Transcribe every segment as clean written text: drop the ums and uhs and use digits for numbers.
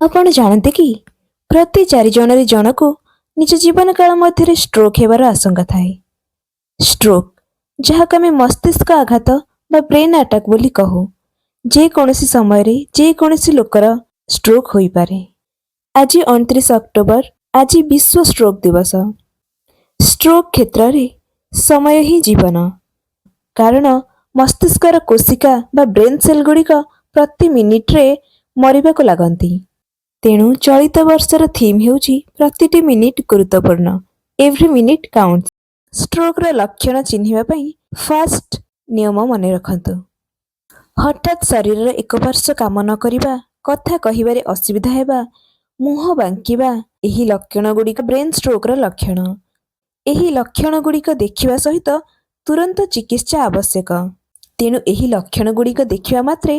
ଆପଣ ଜାଣନ୍ତି କି ପ୍ରତି 4 ଜଣରେ ଜଣକୁ ନିଜ ଜୀବନ କାଳ ମଧ୍ୟରେ ଷ୍ଟ୍ରୋକ୍ ହେବାର ଆଶଙ୍କା ଥାଏ। ଷ୍ଟ୍ରୋକ୍, ଯାହାକୁ ଆମେ ମସ୍ତିଷ୍କ ଆଘାତ ବା ବ୍ରେନ୍ ଆଟାକ୍ ବୋଲି କହୁ, ଯେକୌଣସି ସମୟରେ ଯେକୌଣସି ଲୋକର ଷ୍ଟ୍ରୋକ୍ ହୋଇପାରେ। ଆଜି 29 ଅକ୍ଟୋବର, ଆଜି ବିଶ୍ୱ ଷ୍ଟ୍ରୋକ୍ ଦିବସ। ଷ୍ଟ୍ରୋକ୍ କ୍ଷେତ୍ରରେ ସମୟ ହିଁ ଜୀବନ, କାରଣ ମସ୍ତିଷ୍କର କୋଶିକା ବା ବ୍ରେନ୍ ସେଲ୍ ଗୁଡ଼ିକ ପ୍ରତି ମିନିଟ୍ରେ ମରିବାକୁ ଲାଗନ୍ତି। ତେଣୁ ଚଳିତ ବର୍ଷର ଥିମ୍ ହେଉଛି ପ୍ରତିଟି ମିନିଟ୍ ଗୁରୁତ୍ୱପୂର୍ଣ୍ଣ, ଏଭ୍ରି ମିନିଟ୍ କାଉଣ୍ଟସ୍। ଷ୍ଟ୍ରୋକ୍ର ଲକ୍ଷଣ ଚିହ୍ନିବା ପାଇଁ ଫାର୍ଷ୍ଟ ନିୟମ ମନେ ରଖନ୍ତୁ। ହଠାତ୍ ଶରୀରର ଏକ ପାର୍ଶ୍ୱ କାମ ନ କରିବା, କଥା କହିବାରେ ଅସୁବିଧା ହେବା, ମୁହଁ ବାଙ୍କିବା, ଏହି ଲକ୍ଷଣଗୁଡ଼ିକ ବ୍ରେନ୍ ଷ୍ଟ୍ରୋକ୍ର ଲକ୍ଷଣ। ଏହି ଲକ୍ଷଣଗୁଡ଼ିକ ଦେଖିବା ସହିତ ତୁରନ୍ତ ଚିକିତ୍ସା ଆବଶ୍ୟକ। ତେଣୁ ଏହି ଲକ୍ଷଣଗୁଡ଼ିକ ଦେଖିବା ମାତ୍ରେ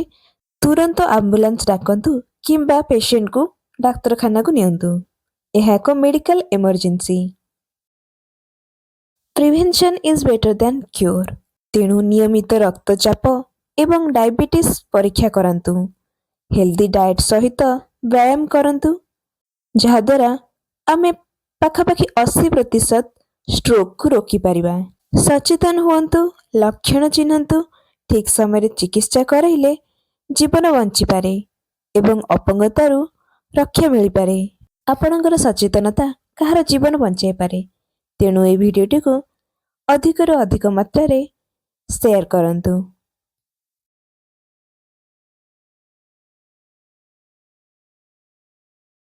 ତୁରନ୍ତ ଆମ୍ବୁଲାନ୍ସ ଡାକନ୍ତୁ କିମ୍ବା ପେସେଣ୍ଟକୁ ଡାକ୍ତରଖାନାକୁ ନିଅନ୍ତୁ। ଏହା ଏକ medical emergency. Prevention is better than cure. ତେଣୁ ନିୟମିତ ରକ୍ତଚାପ ଏବଂ ଡାଇବେଟିସ୍ ପରୀକ୍ଷା କରାନ୍ତୁ। ହେଲ୍ଦି ଡାଏଟ୍ ସହିତ ବ୍ୟାୟାମ କରନ୍ତୁ, ଯାହାଦ୍ୱାରା ଆମେ ପାଖାପାଖି 80% ଷ୍ଟ୍ରୋକ୍କୁ ରୋକିପାରିବା। ସଚେତନ ହୁଅନ୍ତୁ, ଲକ୍ଷଣ ଚିହ୍ନନ୍ତୁ, ଠିକ୍ ସମୟରେ ଚିକିତ୍ସା କରାଇଲେ ଜୀବନ ବଞ୍ଚିପାରେ ଏବଂ ଅପଙ୍ଗତାରୁ ରକ୍ଷା ମିଳିପାରେ। ଆପଣଙ୍କର ସଚେତନତା କାହାର ଜୀବନ ବଞ୍ଚାଇପାରେ। ତେଣୁ ଏହି ଭିଡ଼ିଓଟିକୁ ଅଧିକରୁ ଅଧିକ ମାତ୍ରାରେ ସେୟାର କରନ୍ତୁ।